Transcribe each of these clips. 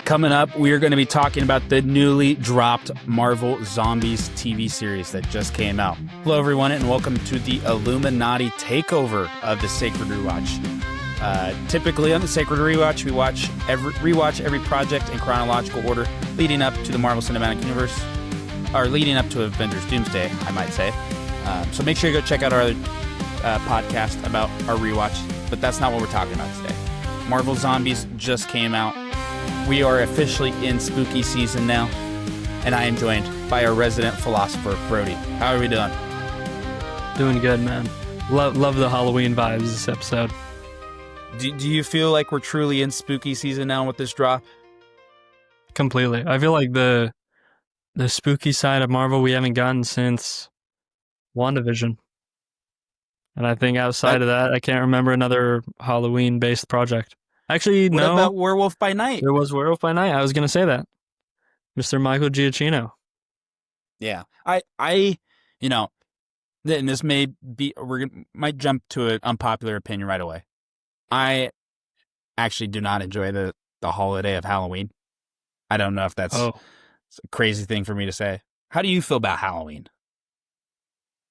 Coming up, we are going to be talking about the newly dropped Marvel Zombies TV series that just came out. Hello, everyone, and welcome to the Illuminati takeover of the Sacred Rewatch. Typically on the Sacred Rewatch, we rewatch every project in chronological order leading up to the Marvel Cinematic Universe, or leading up to Avengers Doomsday, I might say. So make sure you go check out our other podcast about our rewatch, but that's not what we're talking about today. Marvel Zombies just came out. We are officially in spooky season now, and I am joined by our resident philosopher, Brody. How are we doing? Doing good, man. Love the Halloween vibes this episode. Do you feel like we're truly in spooky season now with this drop? Completely. I feel like the spooky side of Marvel we haven't gotten since WandaVision. And I think outside of that, I can't remember another Halloween-based project. Actually, no. What about Werewolf by Night? There was Werewolf by Night. I was going to say that. Mr. Michael Giacchino. Yeah. I and this may be, might jump to an unpopular opinion right away. I actually do not enjoy the holiday of Halloween. I don't know if that's a crazy thing for me to say. How do you feel about Halloween?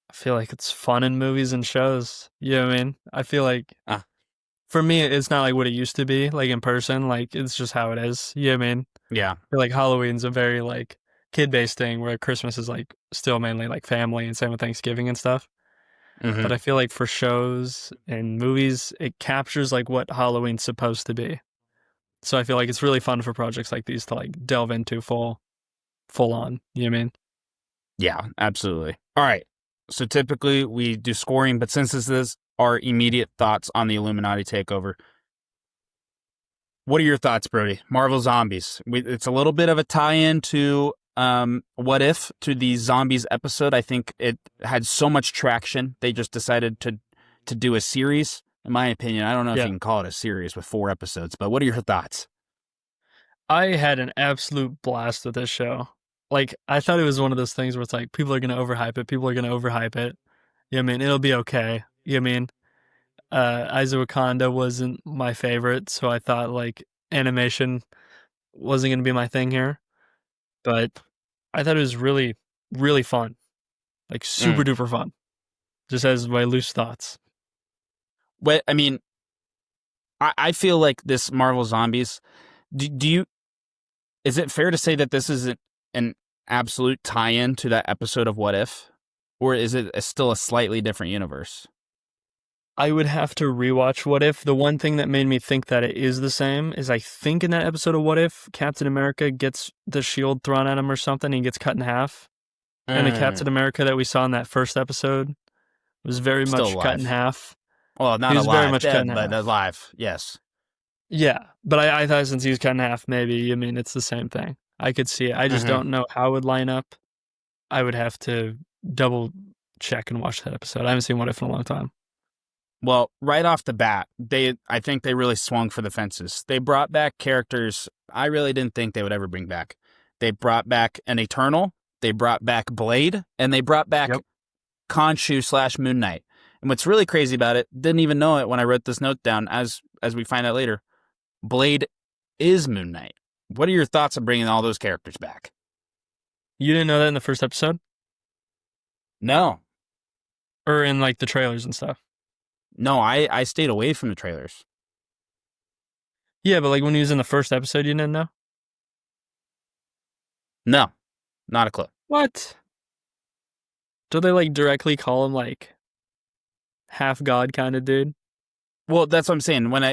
I feel like it's fun in movies and shows. You know what I mean? I feel like... For me, it's not like what it used to be, like in person. Like, it's just how it is. You know what I mean? Yeah. I feel like Halloween's a very, like, kid-based thing, where Christmas is, like, still mainly, like, family, and same with Thanksgiving and stuff. Mm-hmm. But I feel like for shows and movies, it captures, like, what Halloween's supposed to be. So I feel like it's really fun for projects like these to, like, delve into full on. You know what I mean? Yeah, absolutely. All right. So typically we do scoring, but since this is our immediate thoughts on the Illuminati takeover. What are your thoughts, Brody? Marvel Zombies. It's a little bit of a tie-in to What If, to the Zombies episode. I think it had so much traction, they just decided to do a series. In my opinion, I don't know if you can call it a series with 4 episodes, but what are your thoughts? I had an absolute blast with this show. Like, I thought it was one of those things where it's like, people are going to overhype it. You know what I mean? It'll be okay. You know what I mean? Aizu Wakanda wasn't my favorite, so I thought, like, animation wasn't going to be my thing here. But I thought it was really, really fun. Like, super duper fun. Just as my loose thoughts. But, I mean, I feel like this Marvel Zombies, is it fair to say that this isn't an absolute tie-in to that episode of What If? Or is it still a slightly different universe? I would have to rewatch What If. The one thing that made me think that it is the same is I think in that episode of What If, Captain America gets the shield thrown at him or something, and he gets cut in half. And the Captain America that we saw in that first episode was very much cut in half. Well, not alive, very much dead, but alive, yes. Yeah, but I thought since he was cut in half, maybe, I mean, it's the same thing. I could see it. I just don't know how it would line up. I would have to double check and watch that episode. I haven't seen What If in a long time. Well, right off the bat, I think they really swung for the fences. They brought back characters I really didn't think they would ever bring back. They brought back an Eternal, they brought back Blade, and they brought back Khonshu / Moon Knight. And what's really crazy about it, didn't even know it when I wrote this note down, as we find out later, Blade is Moon Knight. What are your thoughts on bringing all those characters back? You didn't know that in the first episode? No. Or in, like, the trailers and stuff? No, I stayed away from the trailers. Yeah, but like when he was in the first episode, you didn't know? No, not a clue. What? Do they like directly call him like half god kind of dude? Well, that's what I'm saying. When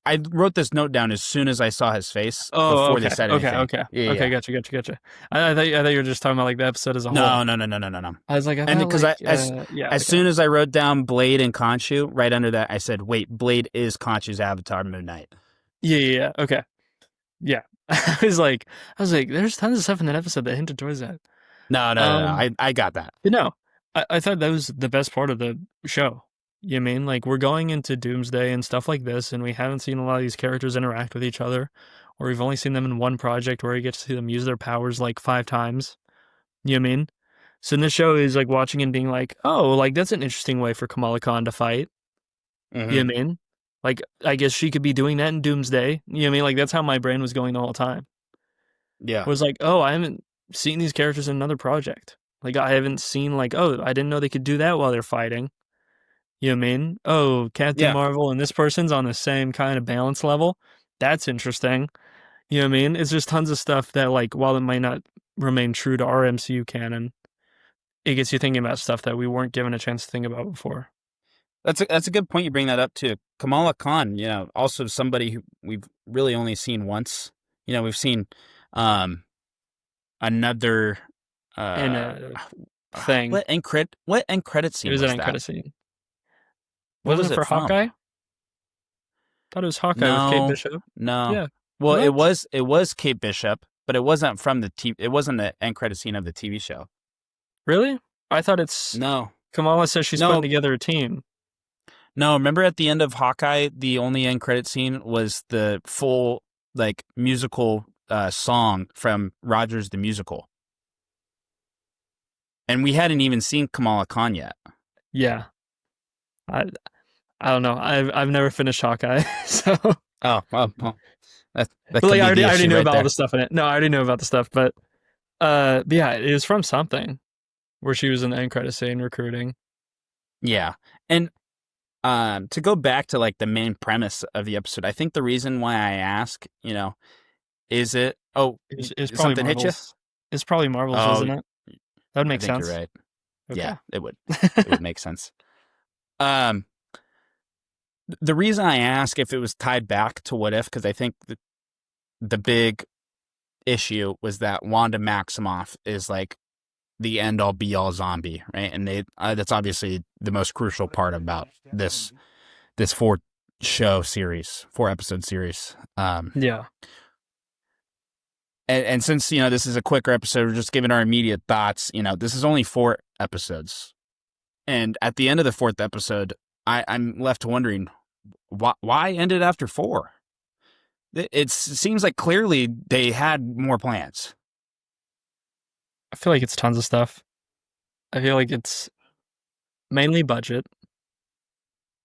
I wrote this note down as soon as I saw his face before they said anything. Okay, gotcha. I thought you were just talking about like the episode as a whole. No. I was like, as soon as I wrote down Blade and Khonshu, right under that, I said, wait, Blade is Khonshu's avatar, Moon Knight. Yeah. Okay. Yeah. I was like, there's tons of stuff in that episode that hinted towards that. No. I got that. But no, I thought that was the best part of the show. You know what I mean? Like, we're going into Doomsday and stuff like this, and we haven't seen a lot of these characters interact with each other, or we've only seen them in one project where we get to see them use their powers like 5 times. You know what I mean? So in this show is like watching and being like, oh, like that's an interesting way for Kamala Khan to fight. You know what I mean? Like, I guess she could be doing that in Doomsday. You know what I mean? Like, that's how my brain was going the whole time. Yeah. Was like, oh, I haven't seen these characters in another project. Like, I haven't seen, like, oh, I didn't know they could do that while they're fighting. You know what I mean? Oh, Captain Yeah. Marvel and this person's on the same kind of balance level. That's interesting. You know what I mean? It's just tons of stuff that, like, while it might not remain true to our MCU canon, it gets you thinking about stuff that we weren't given a chance to think about before. That's a good point you bring that up too. Kamala Khan, also somebody who we've really only seen once. We've seen another And a thing. what end credit scene It was was an end that? credit scene. What Wasn't was it it for from? Hawkeye? Thought it was Hawkeye with Kate Bishop. No. Yeah. Well, What? it was Kate Bishop, but it wasn't from it wasn't the end credit scene of the TV show. Really? I thought it's No. Kamala says she's putting together a team. No, remember at the end of Hawkeye, the only end credit scene was the full like musical song from Rogers the Musical. And we hadn't even seen Kamala Khan yet. Yeah. I don't know. I've never finished Hawkeye, so. Oh, well, that But could like, be I the already issue knew right about there. all the stuff in it. No, I already knew about the stuff, but yeah, it was from something where she was in the end credit scene recruiting. Yeah. And to go back to like the main premise of the episode, I think the reason why I ask, is it It's probably something hit you? Marvel's. It's probably Marvel's, isn't it? That would make I think sense. you're right. Okay. Yeah, it would. It would make sense. The reason I ask if it was tied back to What If, because I think the big issue was that Wanda Maximoff is like the end all be all zombie, right? And that's obviously the most crucial part about this 4-episode series. Yeah. And since this is a quicker episode, we're just giving our immediate thoughts. This is only 4 episodes, and at the end of the 4th episode, I'm left wondering why end it after 4. It seems like clearly they had more plans. I feel like it's tons of stuff. I feel like it's mainly budget.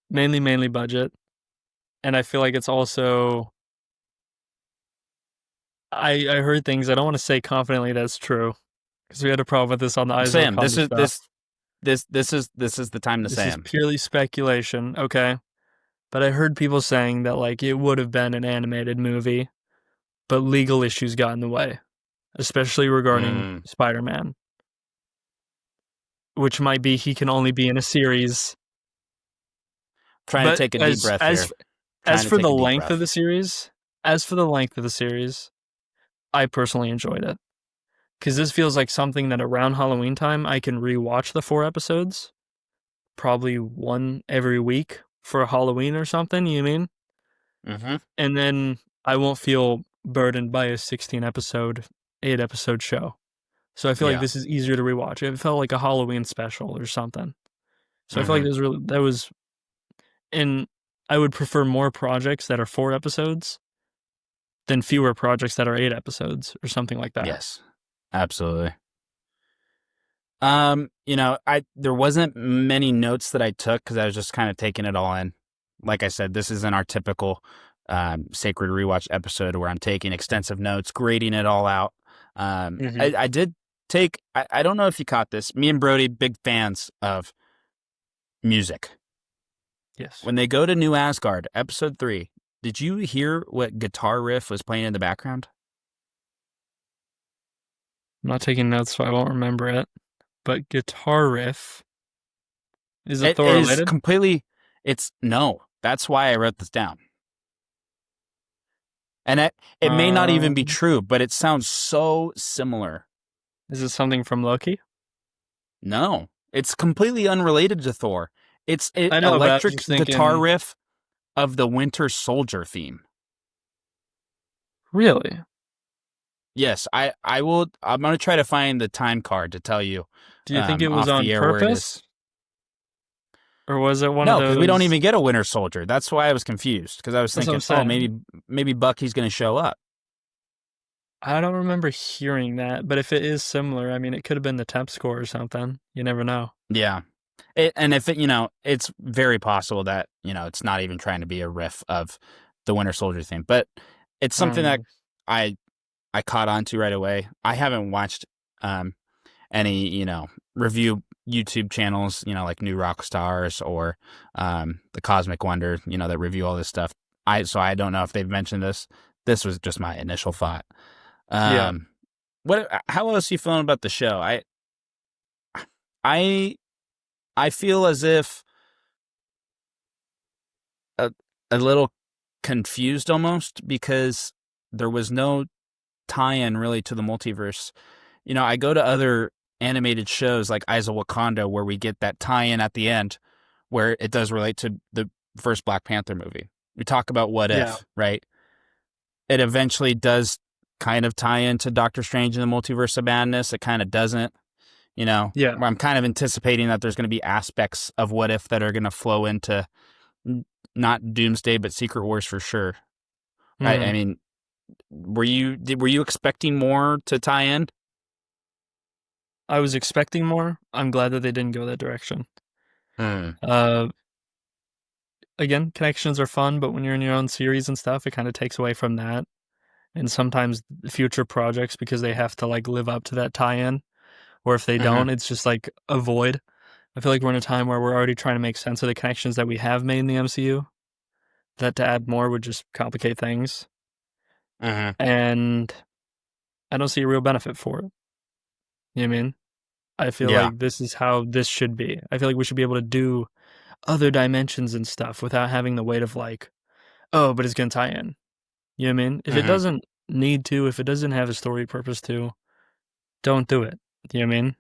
Mainly budget. And I feel like it's also... I heard things, I don't want to say confidently that's true, because we had a problem with this on the Eyes Sam, of this is the time to say This is purely speculation, okay? But I heard people saying that like it would have been an animated movie, but legal issues got in the way, especially regarding Spider-Man, which might be he can only be in a series. Trying to take a deep breath here. As for the length of the series, I personally enjoyed it. Because this feels like something that around Halloween time, I can rewatch the 4 episodes. Probably one every week for Halloween or something, you mean? Mm-hmm. And then I won't feel burdened by a 16-episode, 8-episode show. So I feel like this is easier to rewatch. It felt like a Halloween special or something. So I feel like that was... And I would prefer more projects that are 4 episodes than fewer projects that are 8 episodes or something like that. Yes, absolutely. There wasn't many notes that I took because I was just kind of taking it all in. Like I said, this isn't our typical Sacred Rewatch episode where I'm taking extensive notes, grading it all out. I did take, I don't know if you caught this, me and Brody, big fans of music. Yes. When they go to New Asgard, episode 3, did you hear what guitar riff was playing in the background? I'm not taking notes, so I won't remember it. But guitar riff, is it Thor related? No. That's why I wrote this down. And it may not even be true, but it sounds so similar. Is it something from Loki? No, it's completely unrelated to Thor. It's an electric guitar riff of the Winter Soldier theme. Really? Yes, I will. I'm going to try to find the time card to tell you. Do you think it was on purpose? Or was it one of those? No, because we don't even get a Winter Soldier. That's why I was confused. Because I was thinking, maybe Bucky's going to show up. I don't remember hearing that. But if it is similar, I mean, it could have been the temp score or something. You never know. Yeah. And if it, it's very possible that, it's not even trying to be a riff of the Winter Soldier thing, but it's something that Mm, I I caught on to right away. I haven't watched any, review YouTube channels, like New Rock Stars or the Cosmic Wonder, that review all this stuff. So I don't know if they've mentioned this. This was just my initial thought. yeah, Um, how else are you feeling about the show? I I feel as if a, a little confused almost because there was no tie-in really to the multiverse. I go to other animated shows like Eyes of Wakanda where we get that tie-in at the end where it does relate to the first Black Panther movie. We talk about what yeah, if, right? It eventually does kind of tie into Doctor Strange and the Multiverse of Madness. It kind of doesn't, yeah. where I'm kind of anticipating that there's going to be aspects of what if that are going to flow into not Doomsday, but Secret Wars for sure. Right? I Hmm. mean, were you expecting more to tie in? I was expecting more. I'm glad that they didn't go that direction. Hmm. Uh, Again, connections are fun, but when you're in your own series and stuff, it kind of takes away from that. And sometimes future projects, because they have to like live up to that tie-in, or if they Hmm. don't, it's just like a void. I feel like we're in a time where we're already trying to make sense of the connections that we have made in the MCU. That to add more would just complicate things, Hmm. and I don't see a real benefit for it. You know what I mean? I feel Yeah. like this is how this should be. I feel like we should be able to do other dimensions and stuff without having the weight of like, oh, but it's gonna tie in. You know what I mean? If it Hmm. doesn't need to, if it doesn't have a story purpose to, don't do it. You know what I mean?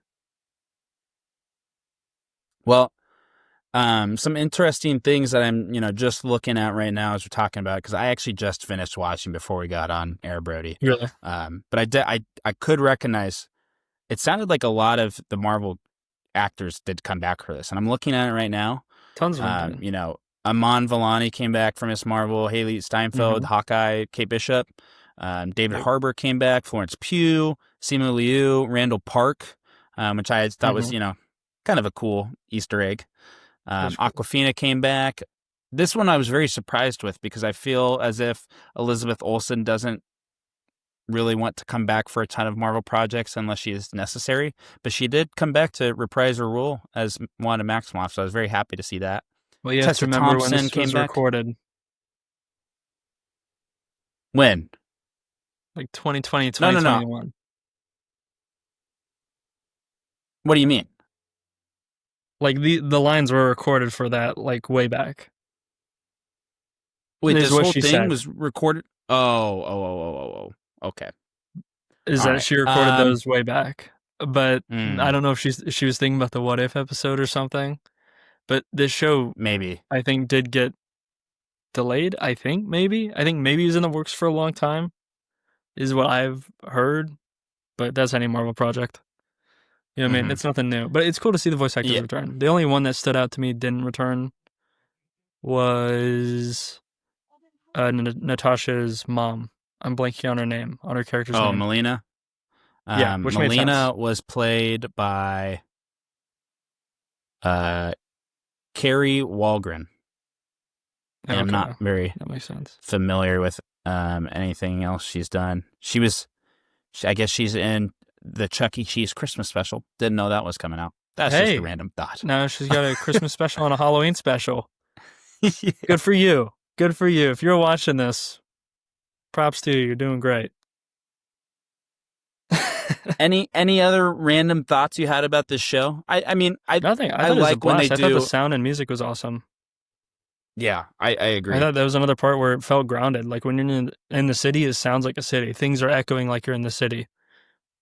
Well, some interesting things that I'm, just looking at right now as we're talking about, because I actually just finished watching before we got on air, Brody. Really? But I could recognize it sounded like a lot of the Marvel actors did come back for this, and I'm looking at it right now. Tons of them Um, did. you know, Amon Villani came back from Miss Marvel, Haley Steinfeld, Mm-hmm. Hawkeye, Kate Bishop, David Yep. Harbour came back, Florence Pugh, Simu Liu, Randall Park, which I thought was, Mm-hmm. kind of a cool Easter egg. That's cool. Aquafina came back. This one I was very surprised with because I feel as if Elizabeth Olsen doesn't really want to come back for a ton of Marvel projects unless she is necessary. But she did come back to reprise her role as Wanda Maximoff, so I was very happy to see that. Well, you have to Tessa remember when Thompson this came was back. recorded, When? like 2020, No, no, no. 2021. What do you mean? Like the lines were recorded for that like way back. Wait, Is this what whole she thing said. was recorded? Oh. Okay. Is All that right. she recorded those way back. But I Hmm, don't know if she was thinking about the what if episode or something. But this show maybe. I think did get delayed, I think maybe. I think maybe it was in the works for a long time, is what I've heard, but that's any Marvel project. You know what I mean? Hmm. It's nothing new. But it's cool to see the voice actors Yeah. return. The only one that stood out to me didn't return was Natasha's mom. I'm blanking on her name, on her character's Oh, name. Melina. Yeah, which made sense. Melina was played by uh, Carrie Walgren. I am not Okay, very that makes sense. familiar with anything else she's done. I guess she's in the Chuck E. Cheese Christmas special. Didn't know that was coming out. That's just a Hey, random thought. now she's got a Christmas special and a Halloween special. Yeah. Good for you. Good for you. If you're watching this, props to you. You're doing great. Any other random thoughts you had about this show? I mean Nothing. I I thought it was a like when they blast. I thought the do. sound and music was awesome. Yeah, I I agree. thought that was another part where it felt grounded. Like when you're in the city, it sounds like a city. Things are echoing like you're in the city.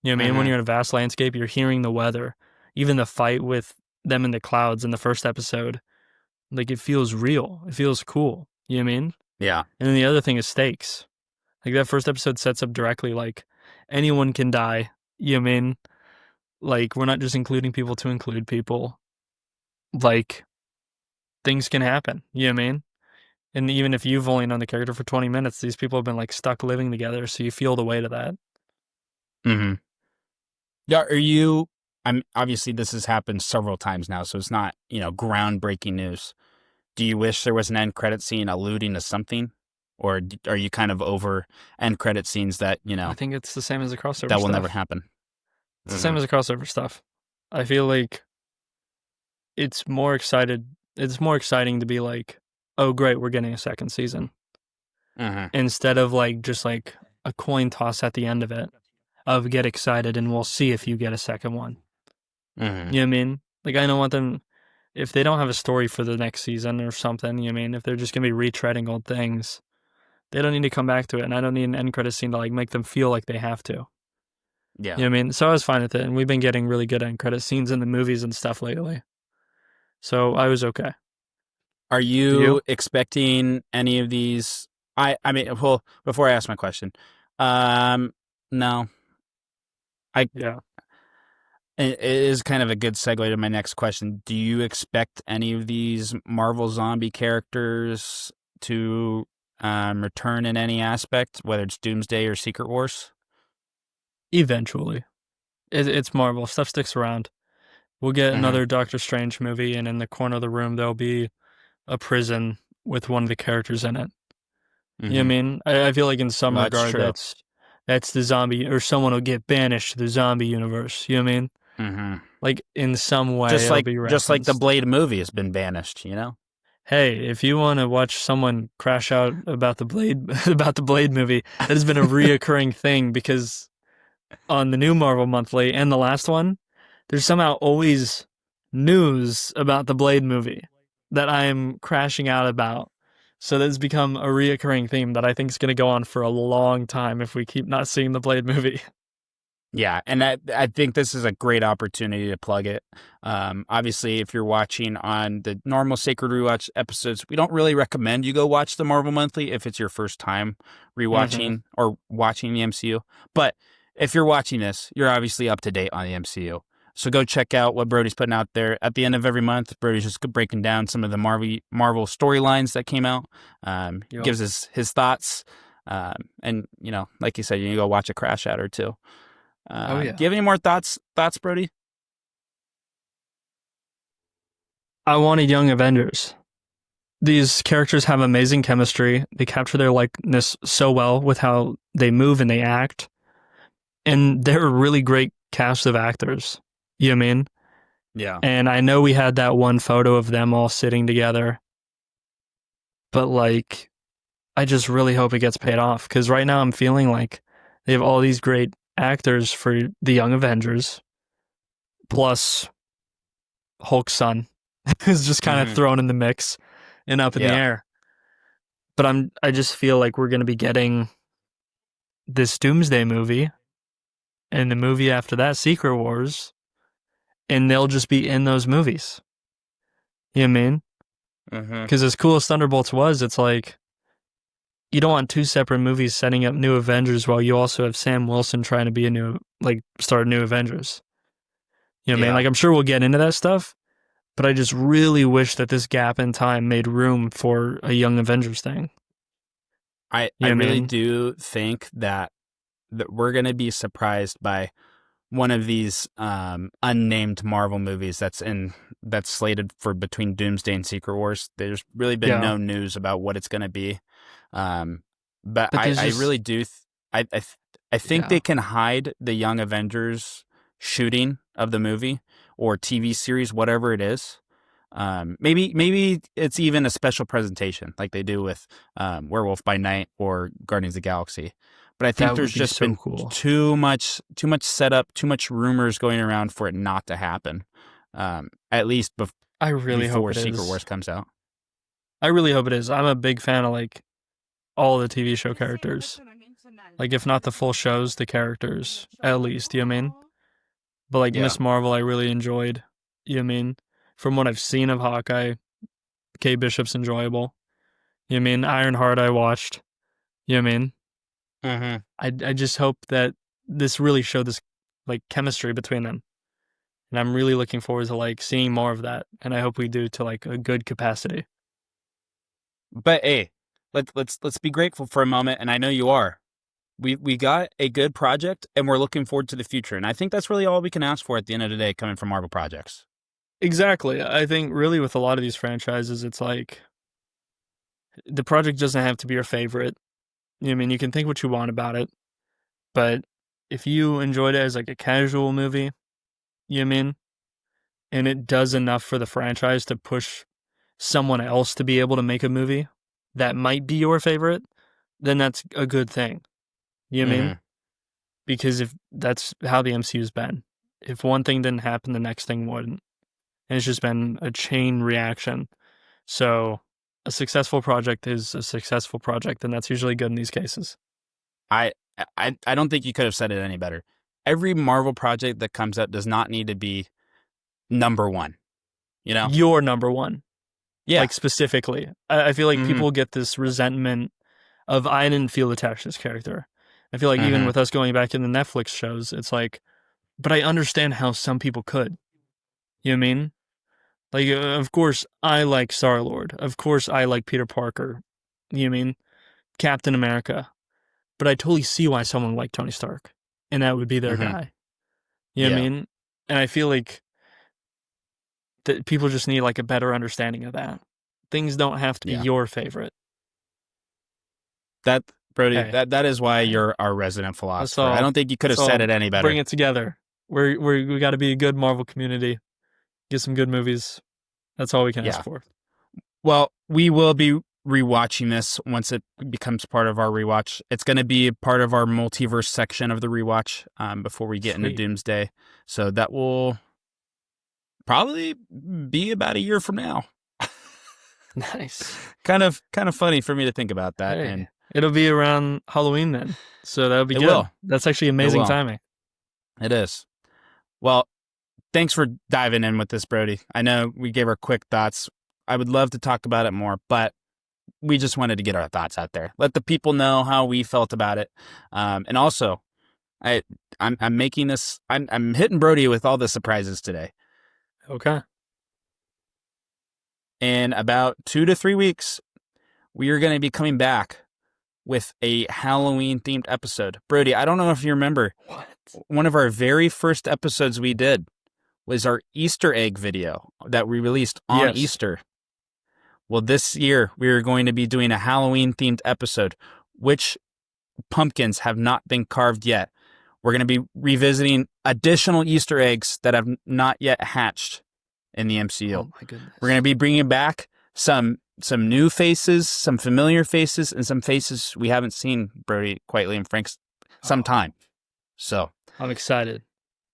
You know what I mean? When Hmm. you're in a vast landscape, you're hearing the weather. Even the fight with them in the clouds in the first episode, like it feels real. It feels cool. You know what I mean? Yeah. And then the other thing is stakes. Like that first episode sets up directly like anyone can die. You know what I mean? Like we're not just including people to include people. Like things can happen. You know what I mean? And even if you've only known the character for 20 minutes, these people have been like stuck living together, so you feel the weight of that. Hmm. Yeah. Are you? I'm obviously this has happened several times now, so it's not, groundbreaking news. Do you wish there was an end credit scene alluding to something? Or are you kind of over end credit scenes that, I think it's the same as the crossover that will never stuff. happen? It's the same as the crossover stuff. I feel like it's more excited. It's more exciting to be like, oh great, we're getting a second season, instead of like just like a coin toss at the end of it of get excited and we'll see if you get a second one. You know what I mean? Like I don't want them, if they don't have a story for the next season or something, you know what I mean? If they're just gonna be retreading old things, they don't need to come back to it, and I don't need an end credit scene to like make them feel like they have to. Yeah. You know what I mean? So I was fine with it, and we've been getting really good end credit scenes in the movies and stuff lately. So I was okay. Are Do you you? expecting any of these? I mean, well, before I ask my question, no. Yeah. It is kind of a good segue to my next question. Do you expect any of these Marvel zombie characters to return in any aspect, whether it's Doomsday or Secret Wars? Eventually. It's Marvel. Stuff sticks around. We'll get Mm-hmm. another Doctor Strange movie, and in the corner of the room, there'll be a prison with one of the characters in it. You know what I Mm-hmm. mean? I feel like in some Well, that's regard, true. that's the zombie, or someone will get banished to the zombie universe. You know what I mean? Mm-hmm. Like in some way, Just it'll like be just like the referenced. Blade movie has been banished, you know? Hey, if you want to watch someone crash out about the Blade about the Blade movie, that has been a reoccurring thing because on the new Marvel Monthly and the last one, there's somehow always news about the Blade movie that I'm crashing out about. So that's become a reoccurring theme that I think is going to go on for a long time if we keep not seeing the Blade movie. Yeah, and I think this is a great opportunity to plug it. Obviously, if you're watching on the normal Sacred Rewatch episodes, we don't really recommend you go watch the Marvel Monthly if it's your first time rewatching or watching the MCU. But if you're watching this, you're obviously up to date on the MCU. So go check out what Brody's putting out there. At the end of every month, Brody's just breaking down some of the Marvel storylines that came out. Yep. Gives us his thoughts. And, like you said, you can go watch a crash out or two. Oh yeah. Do you have any more thoughts, Brody? I wanted Young Avengers. These characters have amazing chemistry. They capture their likeness so well with how they move and they act. And they're a really great cast of actors. You know what I mean? Yeah. And I know we had that one photo of them all sitting together, but like, I just really hope it gets paid off because right now I'm feeling like they have all these great actors for the Young Avengers, plus Hulk's son is just kind of thrown in the mix and up in the air. But I just feel like we're going to be getting this Doomsday movie and the movie after that, Secret Wars, and they'll just be in those movies. You know what I mean? Because as cool as Thunderbolts was, it's like you don't want two separate movies setting up new Avengers while you also have Sam Wilson trying to be start new Avengers. You know what I mean? Like I'm sure we'll get into that stuff, but I just really wish that this gap in time made room for a Young Avengers thing. I really do think that we're going to be surprised by one of these unnamed Marvel movies that's slated for between Doomsday and Secret Wars. There's really been no news about what it's going to be. But I really do. I think they can hide the Young Avengers shooting of the movie or TV series, whatever it is. Maybe it's even a special presentation like they do with Werewolf by Night or Guardians of the Galaxy. But I think there's just been too much setup, too much rumors going around for it not to happen. At least before Secret Wars comes out. I really hope it is. I'm a big fan of like all the TV show characters. Like if not the full shows, the characters at least. You know what I mean? But like Miss Marvel, I really enjoyed. You know what I mean? From what I've seen of Hawkeye, Kate Bishop's enjoyable. You know what I mean? Ironheart I watched. You know what I mean? I just hope that this really showed this like chemistry between them. And I'm really looking forward to like seeing more of that. And I hope we do to like a good capacity. But hey, let's be grateful for a moment, and I know you are. we got a good project, and we're looking forward to the future. And I think that's really all we can ask for at the end of the day, coming from Marvel projects. Exactly. I think really with a lot of these franchises, it's like the project doesn't have to be your favorite. I mean, you can think what you want about it, but if you enjoyed it as like a casual movie, you know what I mean, and it does enough for the franchise to push someone else to be able to make a movie that might be your favorite, then that's a good thing. You know what I mean? Because if that's how the MCU's been. If one thing didn't happen, the next thing wouldn't. And it's just been a chain reaction. So a successful project is a successful project, and that's usually good in these cases. I don't think you could have said it any better. Every Marvel project that comes out does not need to be number one. You know? Your number one. Yeah. Like specifically. I feel like people get this resentment of, I didn't feel attached to this character. I feel like even with us going back in the Netflix shows, it's like, but I understand how some people could. You know what I mean? Like, of course, I like Star-Lord. Of course, I like Peter Parker. You know what I mean? Captain America. But I totally see why someone would like Tony Stark. And that would be their guy. You know what I mean? And I feel like that people just need like a better understanding of that. Things don't have to be your favorite. That, Brody, Hey. that is why you're our resident philosopher. all. I don't think you could have That's said all. it any better. Bring it together. We got to be a good Marvel community. Get some good movies. That's all we can ask for. Well, we will be rewatching this once it becomes part of our rewatch. It's going to be part of our multiverse section of the rewatch before we get into Doomsday. So that will probably be about a year from now. Nice. Kind of funny for me to think about that. Hey, and it'll be around Halloween then. So that'll be good. Will. That's actually amazing timing. It is. Well, thanks for diving in with this, Brody. I know we gave our quick thoughts. I would love to talk about it more, but we just wanted to get our thoughts out there. Let the people know how we felt about it. And also, I'm making this. I'm hitting Brody with all the surprises today. Okay. In about 2 to 3 weeks, we are going to be coming back with a Halloween-themed episode. Brody, I don't know if you remember. What? One of our very first episodes we did was our Easter egg video that we released on Easter. Well, this year, we are going to be doing a Halloween-themed episode, which pumpkins have not been carved yet. We're going to be revisiting additional Easter eggs that have not yet hatched in the MCU. Oh, my goodness. We're going to be bringing back some new faces, some familiar faces, and some faces we haven't seen, Brody, Quietly, and Frank, some time. So I'm excited.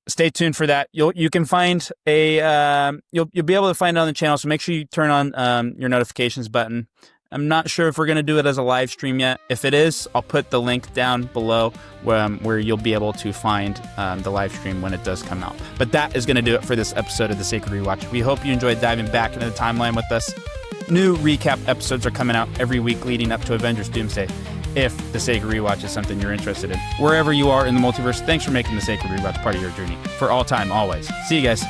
Stay tuned for that. You can find you'll be able to find it on the channel. So make sure you turn on your notifications button. I'm not sure if we're going to do it as a live stream yet. If it is, I'll put the link down below where you'll be able to find the live stream when it does come out. But that is going to do it for this episode of the Sacred Rewatch. We hope you enjoyed diving back into the timeline with us. New recap episodes are coming out every week leading up to Avengers Doomsday. If the Sacred Rewatch is something you're interested in, wherever you are in the multiverse, thanks for making the Sacred Rewatch part of your journey for all time, always. See you guys.